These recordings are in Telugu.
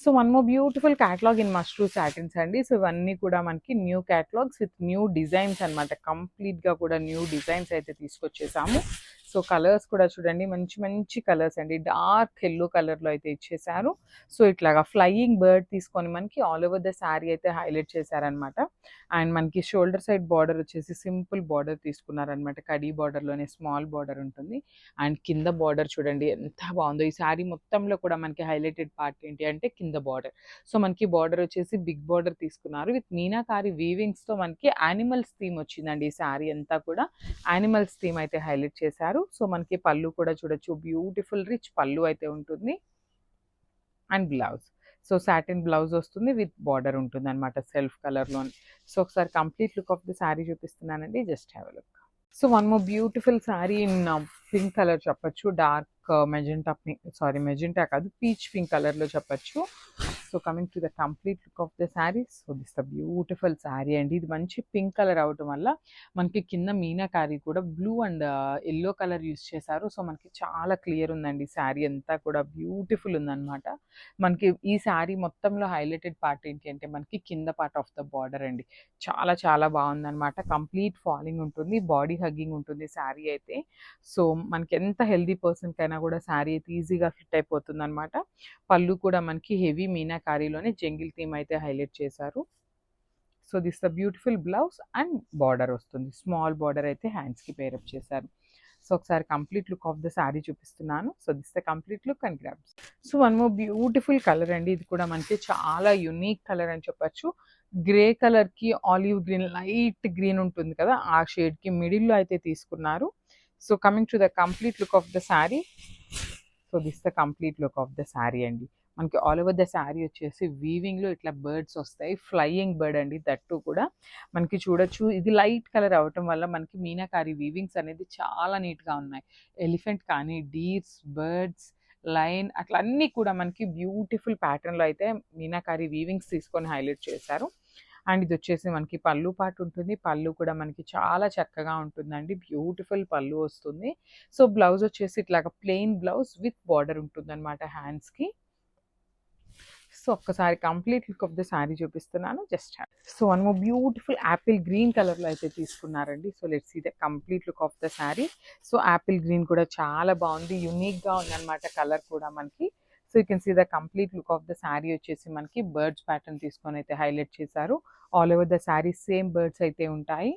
So one more beautiful catalogue in mashru satins అండి. సో ఇవన్నీ కూడా మనకి new catalogues with new designs అనమాట. కంప్లీట్గా కూడా న్యూ డిజైన్స్ అయితే తీసుకొచ్చేసాము. సో కలర్స్ కూడా చూడండి, మంచి మంచి కలర్స్ అండి. డార్క్ ఎల్లో కలర్లో అయితే ఇచ్చేసారు. సో ఇట్లాగా ఫ్లయింగ్ బర్డ్ తీసుకొని మనకి ఆల్ ఓవర్ ద శారీ అయితే హైలైట్ చేశారనమాట. అండ్ మనకి షోల్డర్ సైడ్ బార్డర్ వచ్చేసి సింపుల్ బార్డర్ తీసుకున్నారనమాట. కడీ బార్డర్లోనే స్మాల్ బార్డర్ ఉంటుంది. అండ్ కింద బార్డర్ చూడండి ఎంత బాగుందో. ఈ శారీ మొత్తంలో కూడా మనకి హైలైటెడ్ పార్ట్ ఏంటి అంటే కింద బార్డర్. సో మనకి బార్డర్ వచ్చేసి బిగ్ బార్డర్ తీసుకున్నారు విత్ మీనాకారి వీవింగ్స్తో మనకి యానిమల్స్ థీమ్ వచ్చిందండి. ఈ శారీ అంతా కూడా యానిమల్స్ థీమ్ అయితే హైలైట్ చేశారు. సో మనకి పళ్ళు కూడా చూడొచ్చు, బ్యూటిఫుల్ రిచ్ పళ్ళు అయితే ఉంటుంది. And blouse, so satin blouse వస్తుంది విత్ బార్డర్ ఉంటుంది అనమాట సెల్ఫ్ కలర్లోని. సో ఒకసారి complete look of the sari చూపిస్తున్నానండి, just have a look. So one more beautiful sari in pink colour చెప్పచ్చు. Dark magenta pink, sorry magenta కాదు, పీచ్ పింక్ కలర్లో చెప్పచ్చు. So coming to the complete look of the sari. So this the beautiful sari అండి. ఇది మంచి పింక్ కలర్ అవటం వల్ల మనకి కింద మీనాకారి కూడా blue and yellow colour use చేశారు. సో మనకి చాలా క్లియర్ ఉందండి. శారీ అంతా కూడా బ్యూటిఫుల్ ఉందన్నమాట. మనకి ఈ శారీ మొత్తంలో హైలైటెడ్ పార్ట్ ఏంటి అంటే మనకి కింద పార్ట్ ఆఫ్ ద బార్డర్ అండి. చాలా చాలా బాగుందన్నమాట. కంప్లీట్ ఫాలింగ్ ఉంటుంది, బాడీ హగ్గింగ్ ఉంటుంది శారీ అయితే. సో మనకి ఎంత హెల్దీ పర్సన్ కైనా కూడా శారీ అయితే ఈజీగా ఫిట్ అయిపోతుంది అనమాట. పళ్ళు కూడా మనకి హెవీ మీనాకారీలోనే జంగిల్ థీమ్ అయితే హైలైట్ చేశారు. So this the beautiful blouse and border వస్తుంది. స్మాల్ బార్డర్ అయితే హ్యాండ్స్కి పేరప్ చేశారు. సో ఒకసారి complete look of the sari చూపిస్తున్నాను. So this the complete look and grabs. So one more beautiful colour అండి. ఇది కూడా మనకి చాలా యునిక్ కలర్ అని చెప్పచ్చు. గ్రే కలర్కి ఆలివ్ గ్రీన్, లైట్ గ్రీన్ ఉంటుంది కదా, ఆ షేడ్కి మిడిల్లో అయితే తీసుకున్నారు. So coming to the complete look of the sari. So this the complete look of the sari అండి. మనకి ఆల్ ఓవర్ ద శారీ వచ్చేసి వీవింగ్లో ఇట్లా బర్డ్స్ వస్తాయి. ఫ్లయింగ్ బర్డ్ అండి, దట్టు కూడా మనకి చూడొచ్చు. ఇది లైట్ కలర్ అవటం వల్ల మనకి మీనాకారి వీవింగ్స్ అనేది చాలా నీట్గా ఉన్నాయి. ఎలిఫెంట్ కానీ, డీర్స్, బర్డ్స్, లైన్, అట్లా అన్నీ కూడా మనకి బ్యూటిఫుల్ ప్యాటర్న్లో అయితే మీనాకారి వీవింగ్స్ తీసుకొని హైలైట్ చేశారు. అండ్ ఇది వచ్చేసి మనకి పళ్ళు పాటు ఉంటుంది. పళ్ళు కూడా మనకి చాలా చక్కగా ఉంటుందండి. బ్యూటిఫుల్ పళ్ళు వస్తుంది. సో బ్లౌజ్ వచ్చేసి ఇట్లాగా ప్లెయిన్ బ్లౌజ్ విత్ బార్డర్ ఉంటుందన్నమాట హ్యాండ్స్కి. సో ఒక్కసారి complete look of the sari చూపిస్తున్నాను, just so one more beautiful apple green కలర్లో అయితే తీసుకున్నారండి. So let's see the complete look of the sari. So apple green కూడా చాలా బాగుంది, యునిక్గా ఉందన్నమాట కలర్ కూడా మనకి. So you can see the complete look of the sari వచ్చేసి మనకి బర్డ్స్ ప్యాటర్న్ తీసుకొని అయితే హైలైట్ చేశారు. All over the sari same birds అయితే ఉంటాయి.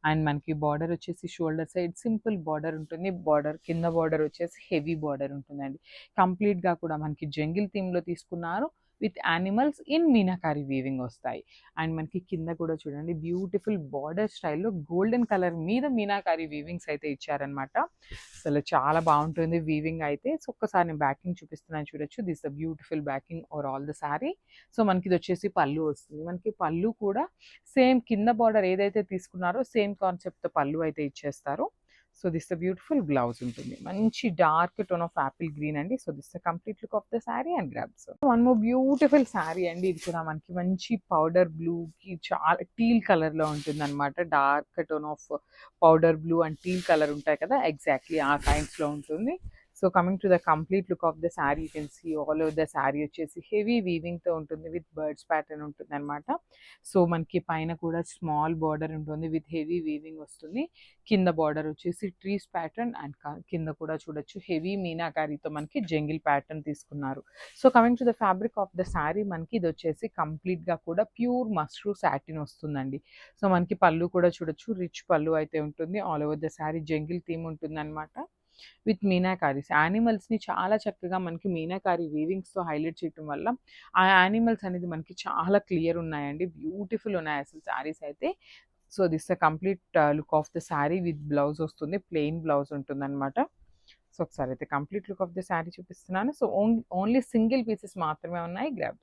అండ్ మనకి బార్డర్ వచ్చేసి షోల్డర్ సైడ్ సింపుల్ బార్డర్ ఉంటుంది. బార్డర్ కింద బార్డర్ వచ్చేసి హెవీ బార్డర్ ఉంటుందండి. కంప్లీట్గా కూడా మనకి జంగిల్ థీమ్లో తీసుకున్నారు with animals in meenakari weaving వస్తాయి. అండ్ మనకి కింద కూడా చూడండి బ్యూటిఫుల్ బార్డర్ స్టైల్లో గోల్డెన్ కలర్ మీద మీనాకారి వీవింగ్స్ అయితే ఇచ్చారనమాట. అసలు చాలా బాగుంటుంది వీవింగ్ అయితే. సో ఒక్కసారి నేను బ్యాకింగ్ చూపిస్తున్నాను, చూడొచ్చు. This the beautiful backing over all the sari. So మనకి ఇది వచ్చేసి పళ్ళు వస్తుంది. మనకి పళ్ళు కూడా సేమ్ కింద బార్డర్ ఏదైతే తీసుకున్నారో సేమ్ కాన్సెప్ట్తో పళ్ళు అయితే ఇచ్చేస్తారు. So this the beautiful blouse ఉంటుంది. మంచి dark tone of apple green అండి. So this the complete look of the sari and grabs. One more beautiful sari అండి. ఇది కూడా మనకి మంచి పౌడర్ బ్లూకి చాలా టీల్ కలర్లో ఉంటుంది అనమాట. Dark tone of powder blue and teal colour ఉంటాయి కదా, ఎగ్జాక్ట్లీ ఆ కైండ్స్లో ఉంటుంది. So coming to the complete look of the sari, you can see all over the sari వచ్చేసి హెవీ వీవింగ్తో ఉంటుంది విత్ బర్డ్స్ ప్యాటర్న్ ఉంటుంది అనమాట. సో మనకి పైన కూడా స్మాల్ బార్డర్ ఉంటుంది విత్ హెవీ వీవింగ్ వస్తుంది. కింద బార్డర్ వచ్చేసి ట్రీస్ ప్యాటర్న్ అండ్ కింద కూడా చూడొచ్చు హెవీ మీనాకారితో మనకి జంగిల్ ప్యాటర్న్ తీసుకున్నారు. So coming to the fabric of the sari, మనకి ఇది వచ్చేసి కంప్లీట్గా కూడా ప్యూర్ మష్రూ సాటిన్ వస్తుందండి. సో మనకి పళ్ళు కూడా చూడొచ్చు, రిచ్ పళ్ళు అయితే ఉంటుంది. All over the sari jungle theme ఉంటుంది అనమాట విత్ మీనాకారీస్. యానిమల్స్ని చాలా చక్కగా మనకి మీనాకారి వీవింగ్స్తో హైలైట్ చేయడం వల్ల ఆ యానిమల్స్ అనేది మనకి చాలా క్లియర్ ఉన్నాయండి. బ్యూటిఫుల్ ఉన్నాయి అసలు శారీస్ అయితే. So this the complete look of the sari with blouse వస్తుంది. ప్లెయిన్ బ్లౌజ్ ఉంటుంది అనమాట. సో ఒకసారి అయితే complete look of the sari చూపిస్తున్నాను. సో ఓన్లీ సింగిల్ పీసెస్ మాత్రమే ఉన్నాయి. గ్రాబ్స్.